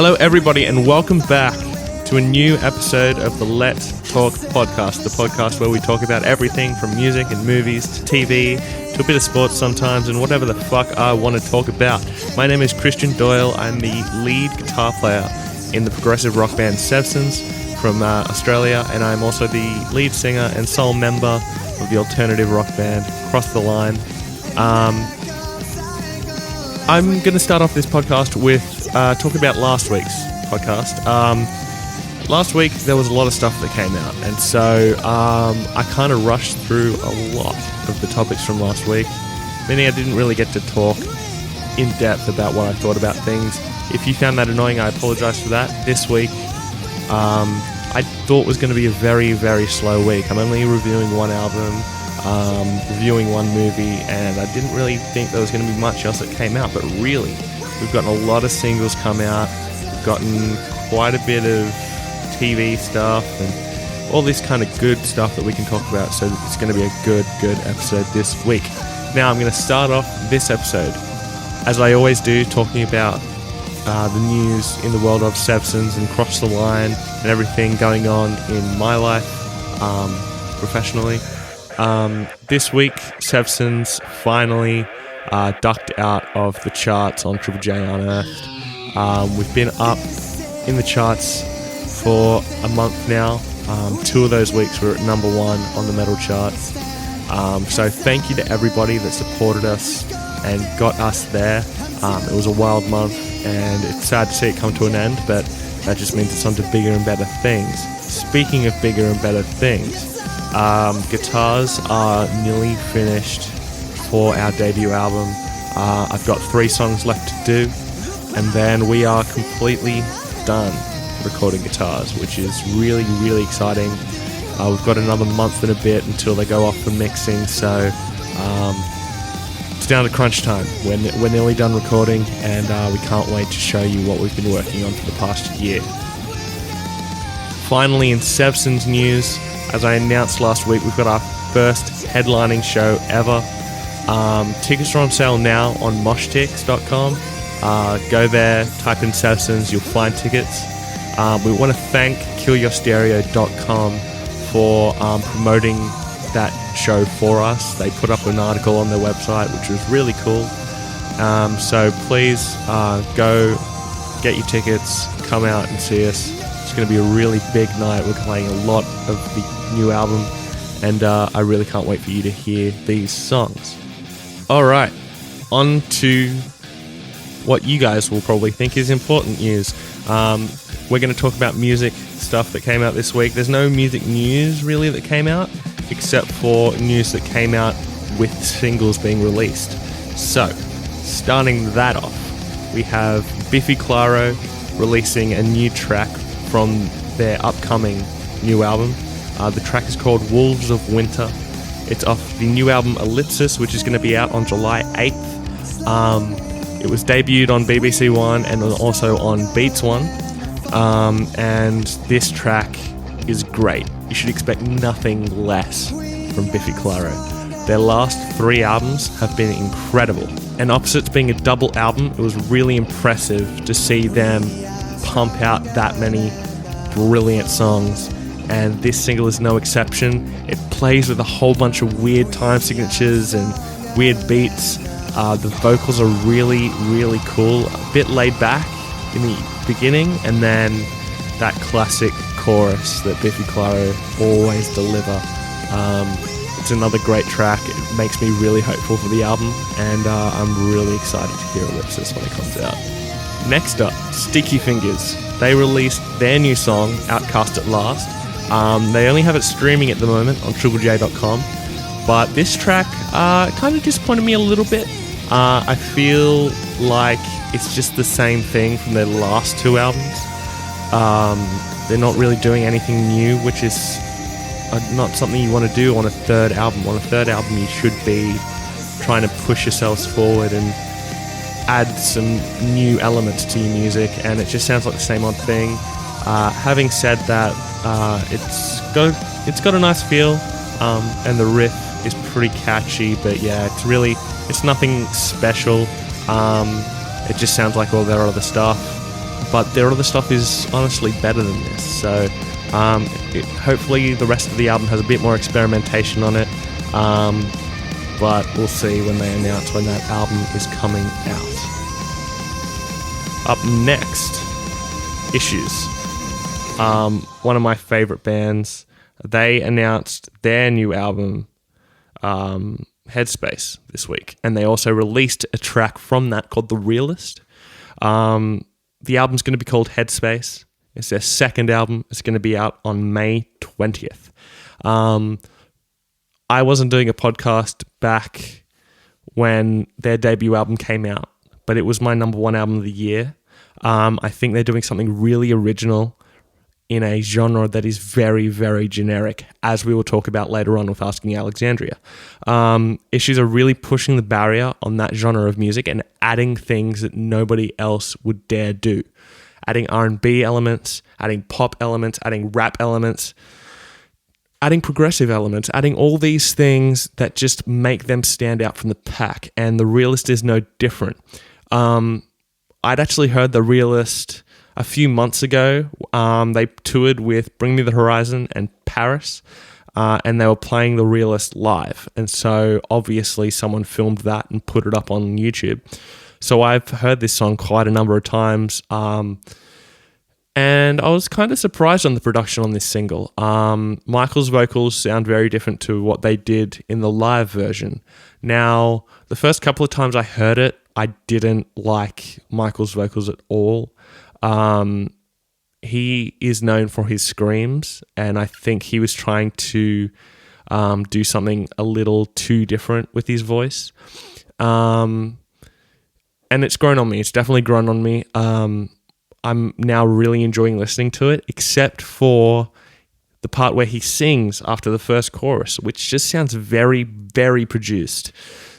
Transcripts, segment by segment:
Hello everybody and welcome back to a new episode of the Let's Talk podcast, the podcast where we talk about everything from music and movies to TV to a bit of sports sometimes and whatever the fuck I want to talk about. My name is Christian Doyle. I'm the lead guitar player in the progressive rock band SEVSONS from Australia, and I'm also the lead singer and sole member of the alternative rock band Cross the Line. I'm going to start off this podcast with talking about last week's podcast. Last week there was a lot of stuff that came out, and so I kind of rushed through a lot of the topics from last week, meaning I didn't really get to talk in depth about what I thought about things. If you found that annoying, I apologise for that. This week I thought was going to be a very, very slow week. I'm only reviewing one album, reviewing one movie, and I didn't really think there was going to be much else that came out, but really, we've gotten a lot of singles come out, we've gotten quite a bit of TV stuff, and all this kind of good stuff that we can talk about, so it's going to be a good episode this week. Now, I'm going to start off this episode, as I always do, talking about the news in the world of SEVSONS and Cross the Line and everything going on in my life professionally. This week, SEVSONS finally ducked out of the charts on Triple J Unearthed. We've been up in the charts for a month now. 2 of those weeks we're at number 1 on the metal charts. So thank you to everybody that supported us and got us there. It was a wild month, and it's sad to see it come to an end, but that just means it's on to bigger and better things. Speaking of bigger and better things, guitars are nearly finished for our debut album. I've got 3 songs left to do, and then we are completely done recording guitars, which is really, really exciting. We've got another month and a bit until they go off for mixing, so it's down to crunch time. We're nearly done recording, and we can't wait to show you what we've been working on for the past year. Finally, in SEVSONS news, as I announced last week, we've got our first headlining show ever. Tickets are on sale now on moshtix.com. Go there, type in SEVSONS, you'll find tickets. We want to thank killyourstereo.com for promoting that show for us. They put up an article on their website, which was really cool. So please go get your tickets, come out and see us. It's going to be a really big night. We're playing a lot of the new album, and I really can't wait for you to hear these songs. Alright, on to what you guys will probably think is important news. We're going to talk about music stuff that came out this week. There's no music news really that came out, except for news that came out with singles being released. So, starting that off, we have Biffy Clyro releasing a new track from their upcoming new album. The track is called Wolves of Winter. It's off the new album Ellipsis, which is going to be out on July 8th. It was debuted on BBC One and also on Beats One. And this track is great. You should expect nothing less from Biffy Clyro. Their last 3 albums have been incredible. And opposite to being a double album, it was really impressive to see them pump out that many brilliant songs. And this single is no exception. It plays with a whole bunch of weird time signatures and weird beats. The vocals are really, really cool. A bit laid back in the beginning, and then that classic chorus that Biffy Clyro always deliver. It's another great track. It makes me really hopeful for the album, and I'm really excited to hear Ellipsis when it comes out. Next up, Sticky Fingers. They released their new song, Outcast at Last. They only have it streaming at the moment on triplej.com, but this track kind of disappointed me a little bit. I feel like it's just the same thing from their last 2 albums. They're not really doing anything new, which is not something you want to do on a 3rd album. On a 3rd album, you should be trying to push yourselves forward and add some new elements to your music, and it just sounds like the same old thing. Having said that, it's got a nice feel, and the riff is pretty catchy, but yeah, it's nothing special. It just sounds like all their other stuff. but their other stuff is honestly better than this. So hopefully the rest of the album has a bit more experimentation on it, but we'll see when they announce when that album is coming out. Up next, Issues. One of my favorite bands. They announced their new album, Headspace, this week, and they also released a track from that called The Realest. The album's going to be called Headspace. It's their second album. It's going to be out on May 20th. I wasn't doing a podcast back when their debut album came out, but it was my number one album of the year. I think they're doing something really original in a genre that is very, very generic, as we will talk about later on with Asking Alexandria. Issues are really pushing the barrier on that genre of music and adding things that nobody else would dare do. Adding R&B elements, adding pop elements, adding rap elements, adding progressive elements, adding all these things that just make them stand out from the pack. And The Realest is no different. I'd actually heard The Realest a few months ago. They toured with Bring Me the Horizon and Paris, and they were playing The Realest live. And so obviously someone filmed that and put it up on YouTube. So I've heard this song quite a number of times, and I was kind of surprised on the production on this single. Michael's vocals sound very different to what they did in the live version. Now, the first couple of times I heard it, I didn't like Michael's vocals at all. He is known for his screams, and I think he was trying to do something a little too different with his voice. And it's grown on me. It's definitely grown on me. I'm now really enjoying listening to it, except for the part where he sings after the first chorus, which just sounds very, very produced.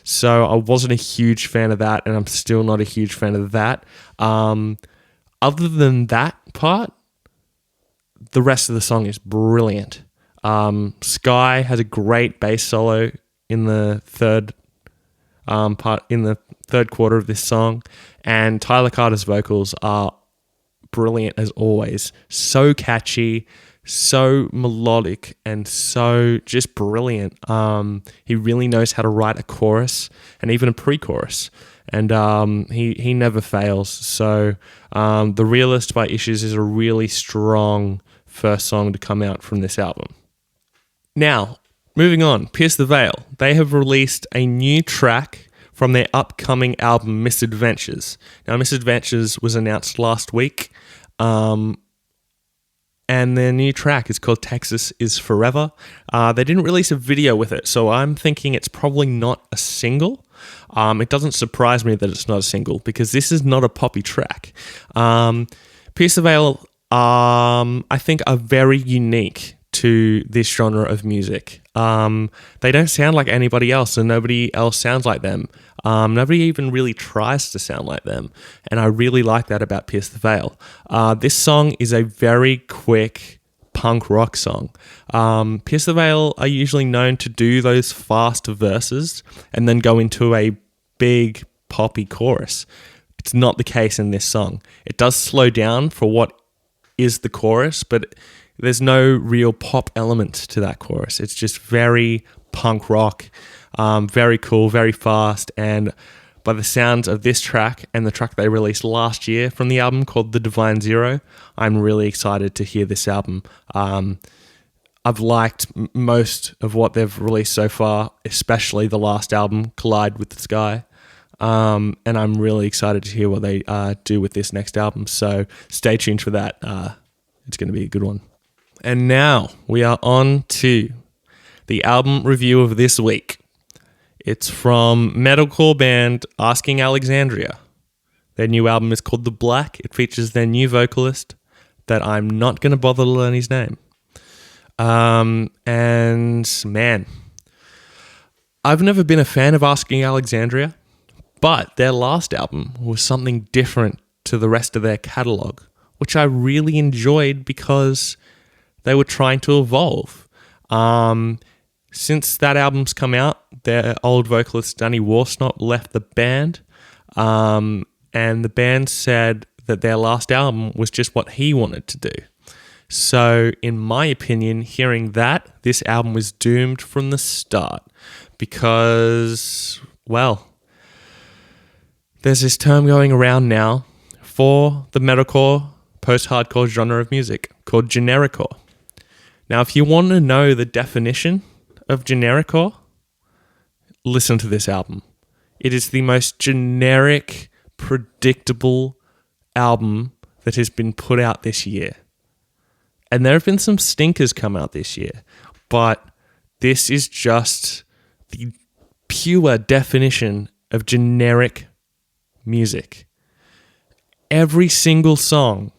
So I wasn't a huge fan of that, and I'm still not a huge fan of that. Other than that part, the rest of the song is brilliant. Sky has a great bass solo in the third quarter of this song, and Tyler Carter's vocals are brilliant as always. So catchy, so melodic, and so just brilliant. He really knows how to write a chorus and even a pre-chorus, and he never fails. So The Realest by Issues is a really strong first song to come out from this album. Now, moving on, Pierce the Veil. They have released a new track from their upcoming album, Misadventures. Now, Misadventures was announced last week, and their new track is called Texas is Forever. They didn't release a video with it, so I'm thinking it's probably not a single. It doesn't surprise me that it's not a single, because this is not a poppy track. Pierce the Veil, I think, are very unique to this genre of music. They don't sound like anybody else, and nobody else sounds like them. Nobody even really tries to sound like them, and I really like that about Pierce the Veil. This song is a very quick punk rock song. Pierce the Veil are usually known to do those fast verses and then go into a big poppy chorus. It's not the case in this song. It does slow down for what is the chorus, but there's no real pop element to that chorus. It's just very punk rock, very cool, very fast. And by the sounds of this track and the track they released last year from the album called The Divine Zero, I'm really excited to hear this album. I've liked most of what they've released so far, especially the last album, Collide with the Sky. And I'm really excited to hear what they do with this next album. So stay tuned for that. It's going to be a good one. And now we are on to the album review of this week. It's from metalcore band Asking Alexandria. Their new album is called The Black. It features their new vocalist that I'm not going to bother to learn his name. And man, I've never been a fan of Asking Alexandria, but their last album was something different to the rest of their catalogue, which I really enjoyed because they were trying to evolve. Since that album's come out, their old vocalist Danny Warsnop left the band, and the band said that their last album was just what he wanted to do. So, in my opinion, hearing that, this album was doomed from the start because, well, there's this term going around now for the metalcore, post-hardcore genre of music called genericore. Now, if you want to know the definition of genericore, listen to this album. It is the most generic, predictable album that has been put out this year. And there have been some stinkers come out this year, but this is just the pure definition of generic music. Every single song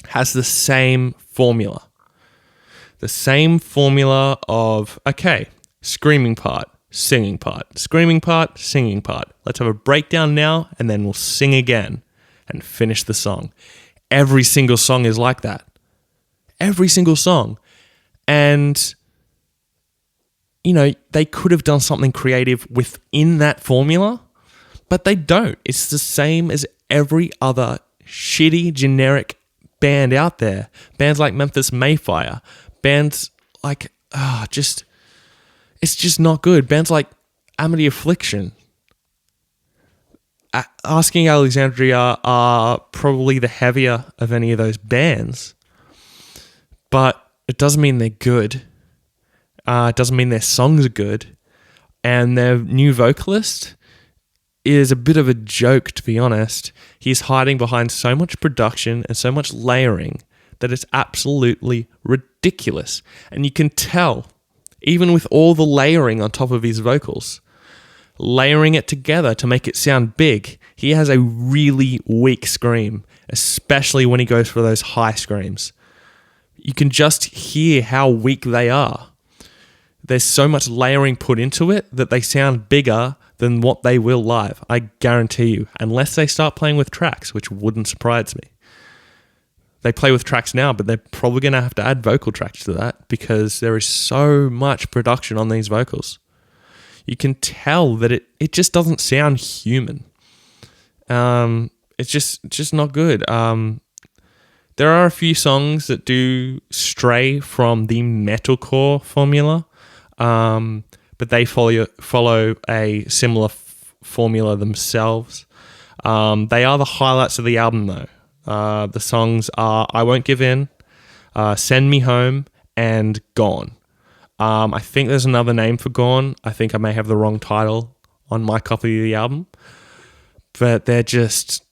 has the same formula. The same formula of, okay, screaming part, singing part, screaming part, singing part. Let's have a breakdown now, and then we'll sing again and finish the song. Every single song is like that. Every single song. And, you know, they could have done something creative within that formula, but they don't. It's the same as every other shitty, generic band out there. Bands like Memphis Mayfire. Bands like, it's just not good. Bands like Amity Affliction. Asking Alexandria are probably the heavier of any of those bands. But it doesn't mean they're good. It doesn't mean their songs are good. And their new vocalist is a bit of a joke, to be honest. He's hiding behind so much production and so much layering that it's absolutely ridiculous. And you can tell, even with all the layering on top of his vocals, layering it together to make it sound big, he has a really weak scream, especially when he goes for those high screams. You can just hear how weak they are. There's so much layering put into it that they sound bigger than what they will live. I guarantee you. Unless they start playing with tracks, which wouldn't surprise me. They play with tracks now, but they're probably going to have to add vocal tracks to that because there is so much production on these vocals. You can tell that it just doesn't sound human. It's just not good. There are a few songs that do stray from the metalcore formula, but they follow a similar formula themselves. They are the highlights of the album, though. The songs are I Won't Give In, Send Me Home, and Gone. I think there's another name for Gone. I think I may have the wrong title on my copy of the album, but they're just...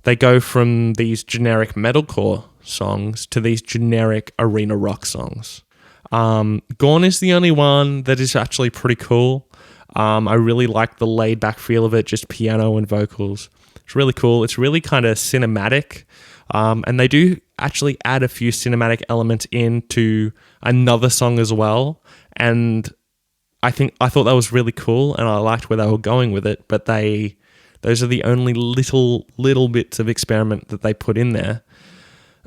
They go from these generic metalcore songs to these generic arena rock songs. Gone is the only one that is actually pretty cool. I really like the laid back feel of it, just piano and vocals. It's really cool. It's really kind of cinematic. And they do actually add a few cinematic elements into another song as well. And I thought that was really cool and I liked where they were going with it, but those are the only little bits of experiment that they put in there.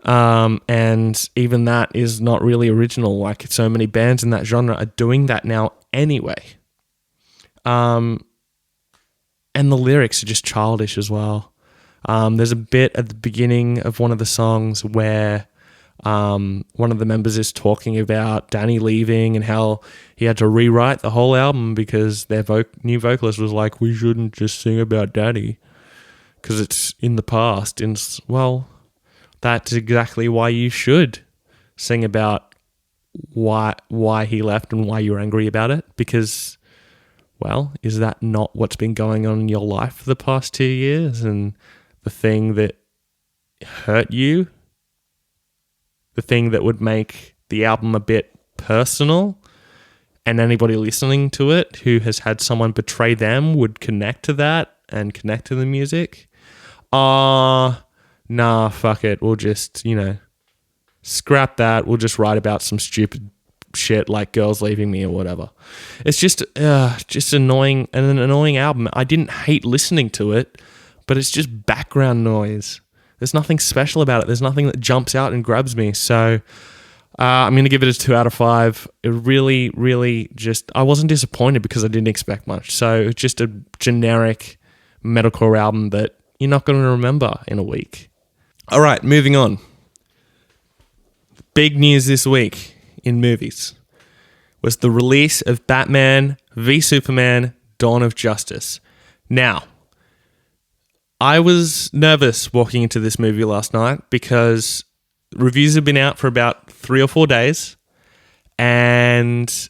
And even that is not really original. Like so many bands in that genre are doing that now anyway. And the lyrics are just childish as well. There's a bit at the beginning of one of the songs where one of the members is talking about Danny leaving and how he had to rewrite the whole album because their new vocalist was like, we shouldn't just sing about Daddy because it's in the past. And well, that's exactly why you should sing about why he left and why you're angry about it, because, well, is that not what's been going on in your life for the past 2 years? And the thing that hurt you, the thing that would make the album a bit personal, and anybody listening to it who has had someone betray them would connect to that and connect to the music. Nah, fuck it. We'll just, scrap that. We'll just write about some stupid shit like girls leaving me or whatever. It's just annoying, and an annoying album. I didn't hate listening to it, but it's just background noise. There's nothing special about it. There's nothing that jumps out and grabs me. So I'm going to give it a 2 out of 5. It really, really I wasn't disappointed because I didn't expect much. So it's just a generic metalcore album that you're not going to remember in a week. All right, moving on. Big news this week in movies was the release of Batman v Superman: Dawn of Justice. Now, I was nervous walking into this movie last night because reviews have been out for about 3 or 4 days and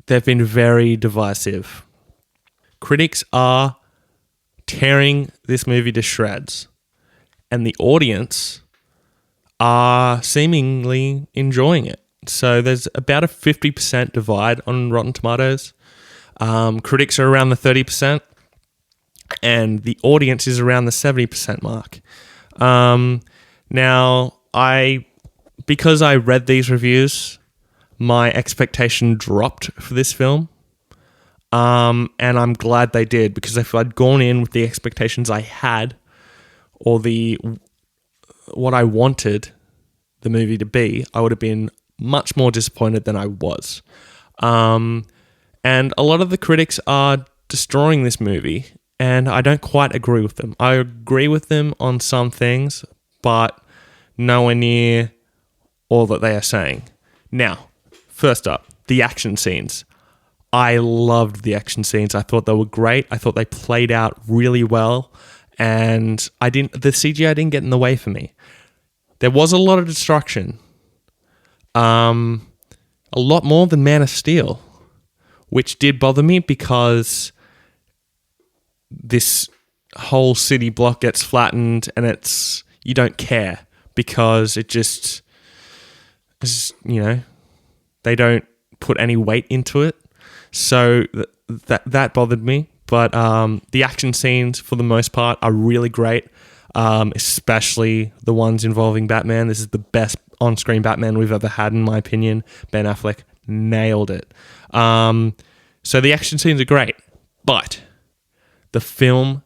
they've been very divisive. Critics are tearing this movie to shreds and the audience are seemingly enjoying it. So there's about a 50% divide on Rotten Tomatoes. Critics are around the 30%. And the audience is around the 70% mark. Now, because I read these reviews, my expectation dropped for this film. And I'm glad they did, because if I'd gone in with the expectations I had, or what I wanted the movie to be, I would have been much more disappointed than I was. And a lot of the critics are destroying this movie, and I don't quite agree with them. I agree with them on some things, but nowhere near all that they are saying. Now, first up, the action scenes. I loved the action scenes. I thought they were great. I thought they played out really well, and the CGI didn't get in the way for me. There was a lot of destruction. A lot more than Man of Steel, which did bother me because this whole city block gets flattened and you don't care because it just is, they don't put any weight into it. So that bothered me. But the action scenes, for the most part, are really great, especially the ones involving Batman. This is the best on-screen Batman we've ever had, in my opinion. Ben Affleck nailed it. So the action scenes are great, but the film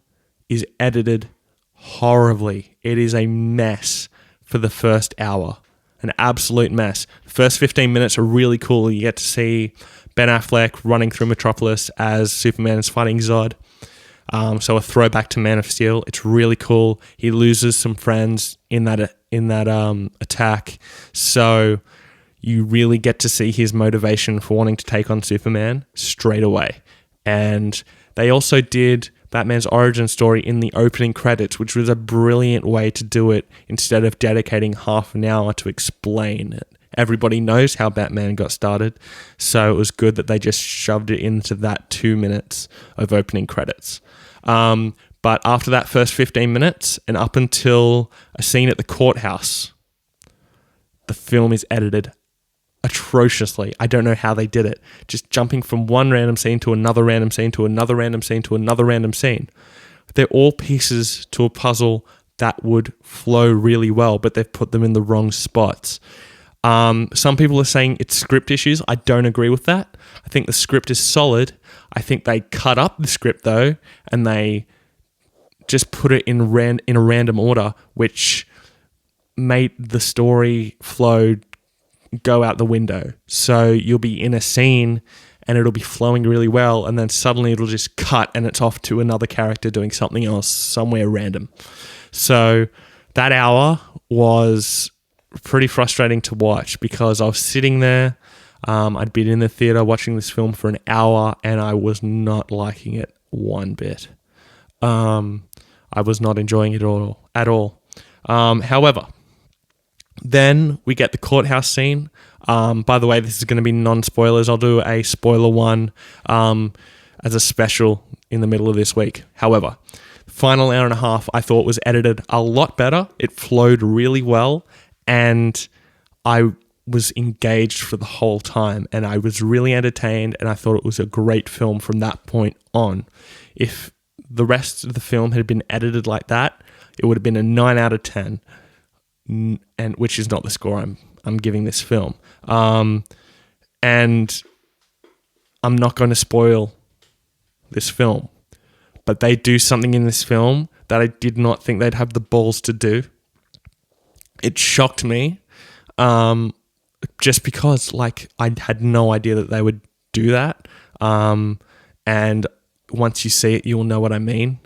is edited horribly. It is a mess for the first hour. An absolute mess. The first 15 minutes are really cool. You get to see Ben Affleck running through Metropolis as Superman is fighting Zod. So a throwback to Man of Steel. It's really cool. He loses some friends in that attack. So you really get to see his motivation for wanting to take on Superman straight away. And they also did Batman's origin story in the opening credits, which was a brilliant way to do it instead of dedicating half an hour to explain it. Everybody knows how Batman got started, so it was good that they just shoved it into that 2 minutes of opening credits. But after that first 15 minutes and up until a scene at the courthouse, the film is edited atrociously. I don't know how they did it. Just jumping from one random scene to another random scene to another random scene to another random scene. They're all pieces to a puzzle that would flow really well, but they've put them in the wrong spots. Some people are saying it's script issues. I don't agree with that. I think the script is solid. I think they cut up the script though, and they just put it in a random order, which made the story flow go out the window. So you'll be in a scene and it'll be flowing really well, and then suddenly it'll just cut and it's off to another character doing something else somewhere random. So that hour was pretty frustrating to watch because I was sitting there, I'd been in the theater watching this film for an hour and I was not liking it one bit. I was not enjoying it at all. However, then we get the courthouse scene. By the way, this is going to be non-spoilers. I'll do a spoiler one as a special in the middle of this week. However, the final hour and a half I thought was edited a lot better. It flowed really well and I was engaged for the whole time and I was really entertained and I thought it was a great film from that point on. If the rest of the film had been edited like that, it would have been a 9 out of 10. And which is not the score I'm giving this film. And I'm not going to spoil this film, but they do something in this film that I did not think they'd have the balls to do. It shocked me, just because I had no idea that they would do that. And once you see it, you'll know what I mean.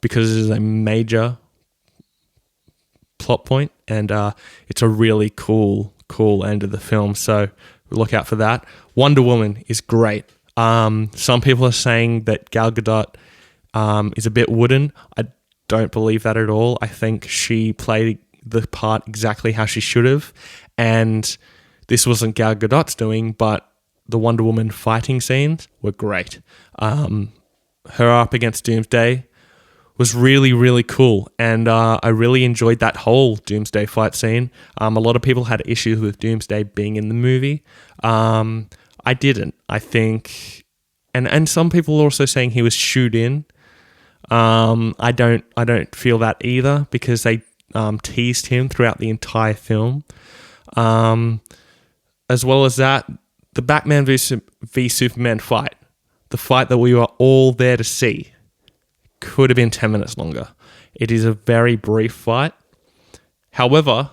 because it is a major plot point, and it's a really cool end of the film. So look out for that. Wonder Woman is great. Some people are saying that Gal Gadot is a bit wooden. I don't believe that at all. I think she played the part exactly how she should have, and this wasn't Gal Gadot's doing, but the Wonder Woman fighting scenes were great. Her up against Doomsday was really, really cool, and I really enjoyed that whole Doomsday fight scene. A lot of people had issues with Doomsday being in the movie. I didn't. I think, and some people are also saying he was shooed in. I don't feel that either, because they teased him throughout the entire film. As well as that, the Batman v Superman fight, the fight that we were all there to see, could have been 10 minutes longer. It is a very brief fight. However,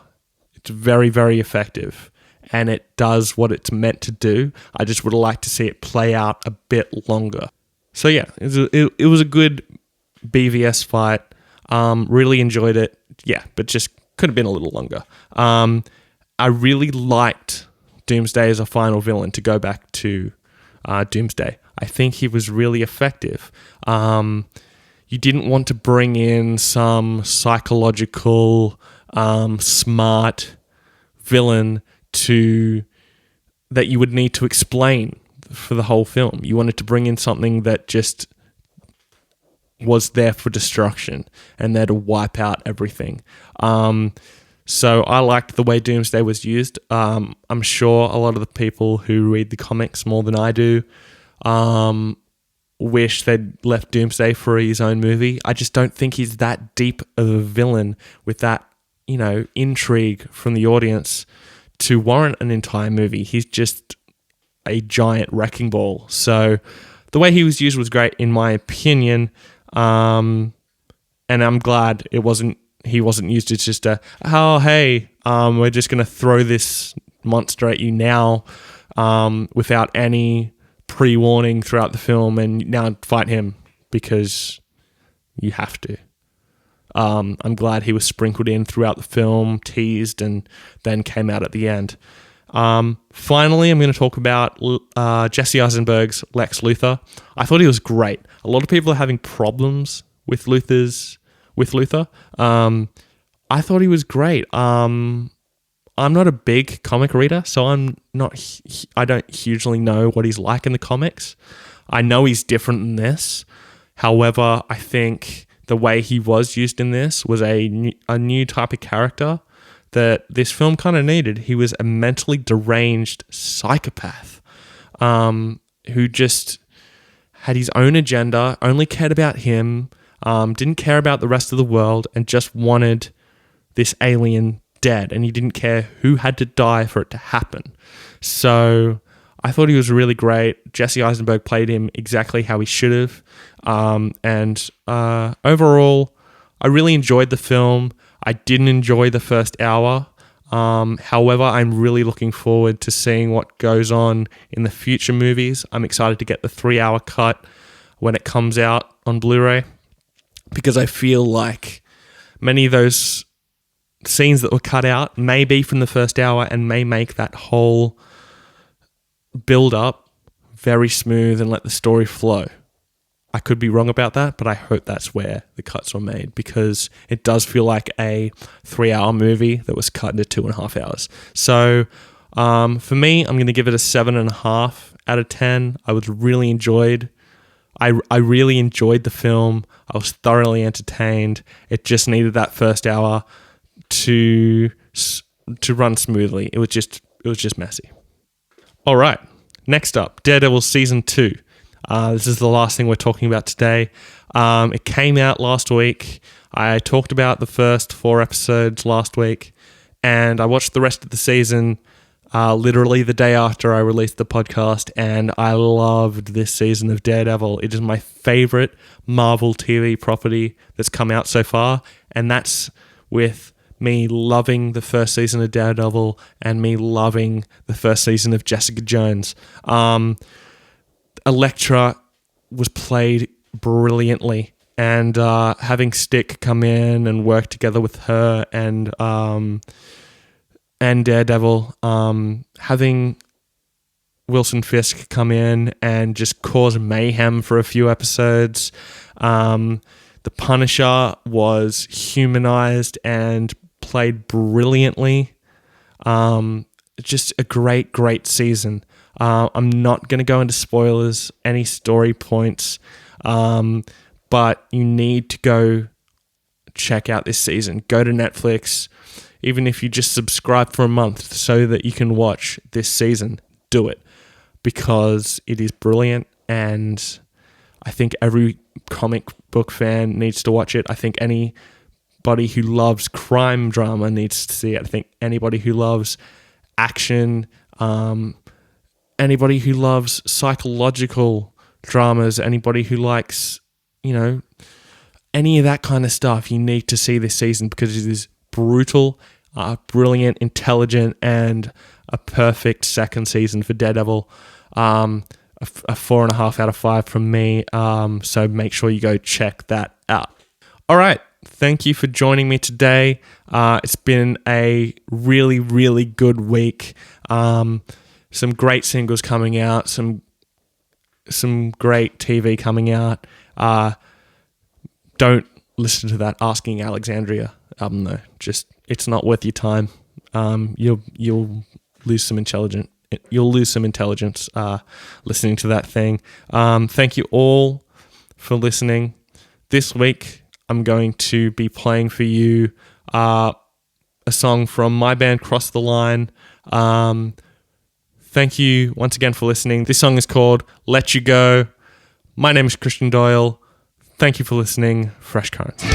it's very, very effective, and it does what it's meant to do. I just would like to see it play out a bit longer. So yeah, it was a good BVS fight. Really enjoyed it. Yeah, but just could have been a little longer. I really liked Doomsday as a final villain, to go back to Doomsday. I think he was really effective. You didn't want to bring in some psychological, smart villain that you would need to explain for the whole film. You wanted to bring in something that just was there for destruction and there to wipe out everything. So I liked the way Doomsday was used. I'm sure a lot of the people who read the comics more than I do wish they'd left Doomsday for his own movie. I just don't think he's that deep of a villain with that, intrigue from the audience to warrant an entire movie. He's just a giant wrecking ball. So the way he was used was great, in my opinion. And I'm glad he wasn't used as just we're just going to throw this monster at you now, without any pre-warning throughout the film, and now fight him because you have to. I'm glad he was sprinkled in throughout the film, teased, and then came out at the end. Finally, I'm going to talk about Jesse Eisenberg's Lex Luthor. I thought he was great. A lot of people are having problems with Luthor. I thought he was great. I'm not a big comic reader, so I don't hugely know what he's like in the comics. I know he's different than this. However, I think the way he was used in this was a new type of character that this film kind of needed. He was a mentally deranged psychopath who just had his own agenda, only cared about him, didn't care about the rest of the world, and just wanted this alien dead, and he didn't care who had to die for it to happen. So I thought he was really great. Jesse Eisenberg played him exactly how he should have. And overall, I really enjoyed the film. I didn't enjoy the first hour. However, I'm really looking forward to seeing what goes on in the future movies. I'm excited to get the 3-hour cut when it comes out on Blu-ray, because I feel like many of those scenes that were cut out may be from the first hour and may make that whole build up very smooth and let the story flow. I could be wrong about that, but I hope that's where the cuts were made, because it does feel like a 3-hour movie that was cut into 2.5 hours. So for me, I'm going to give it a 7.5 out of 10. I was really enjoyed. I really enjoyed the film. I was thoroughly entertained. It just needed that first hour to run smoothly. It was just messy. All right, next up, Daredevil Season 2. This is the last thing we're talking about today. It came out last week. I talked about the first 4 episodes last week, and I watched the rest of the season literally the day after I released the podcast, and I loved this season of Daredevil. It is my favorite Marvel TV property that's come out so far, and that's with me loving the first season of Daredevil and me loving the first season of Jessica Jones. Elektra was played brilliantly. and having Stick come in and work together with her and Daredevil, having Wilson Fisk come in and just cause mayhem for a few episodes. The Punisher was humanized and played brilliantly. Just a great season. I'm not going to go into spoilers, any story points, but you need to go check out this season. Go to Netflix, even if you just subscribe for a month so that you can watch this season. Do it, because it is brilliant, and I think every comic book fan needs to watch it. I think anybody who loves crime drama needs to see it. I think anybody who loves action, anybody who loves psychological dramas, anybody who likes, any of that kind of stuff, you need to see this season, because it is brutal, brilliant, intelligent, and a perfect second season for Daredevil. A 4.5 out of 5 from me. So make sure you go check that out. All right. Thank you for joining me today. It's been a really, really good week. Some great singles coming out. Some great TV coming out. Don't listen to that Asking Alexandria album though. Just, it's not worth your time. You'll lose some intelligence. You'll lose some intelligence listening to that thing. Thank you all for listening. This week, I'm going to be playing for you a song from my band, Cross the Line. Thank you once again for listening. This song is called Let You Go. My name is Christian Doyle. Thank you for listening. Fresh Currents.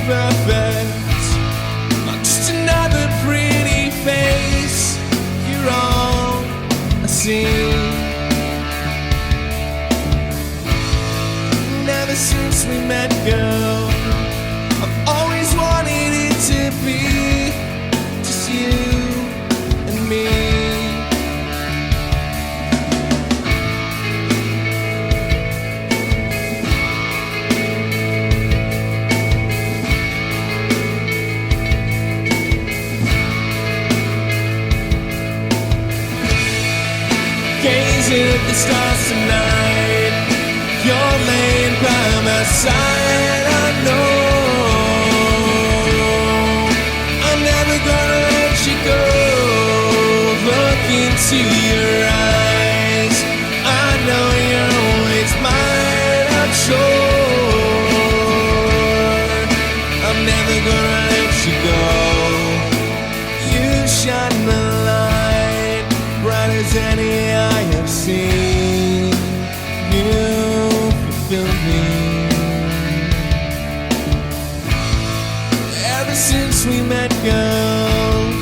Perfect, not just another pretty face. You're all I see. Ever since we met, girl, I've always wanted it to be just you and me. At the stars tonight, you're laying by my side. I know I'm never gonna let you go. Look into your eyes, I know you're always mine. I'm sure I'm never gonna let you go. You shine the light bright as any I have seen. You fulfill me. Ever since we met, girl,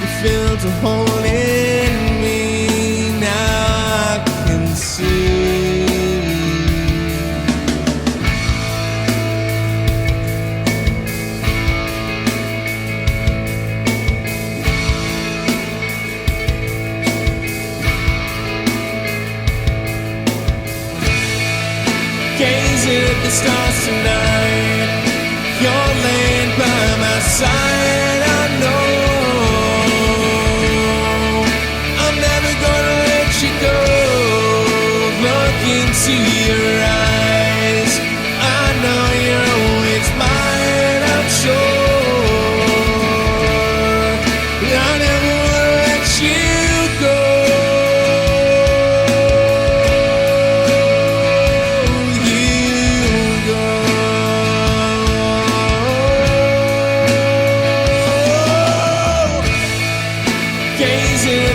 you filled a hole in me. Now I can see. Gazing at the stars tonight, you're laying by my side. I know I'm never gonna let you go. Look into your eyes, I know you're always mine. I'm sure I never wanna let you go.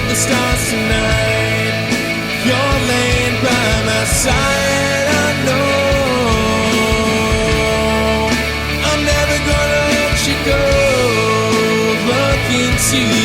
The stars tonight, you're laying by my side. I know you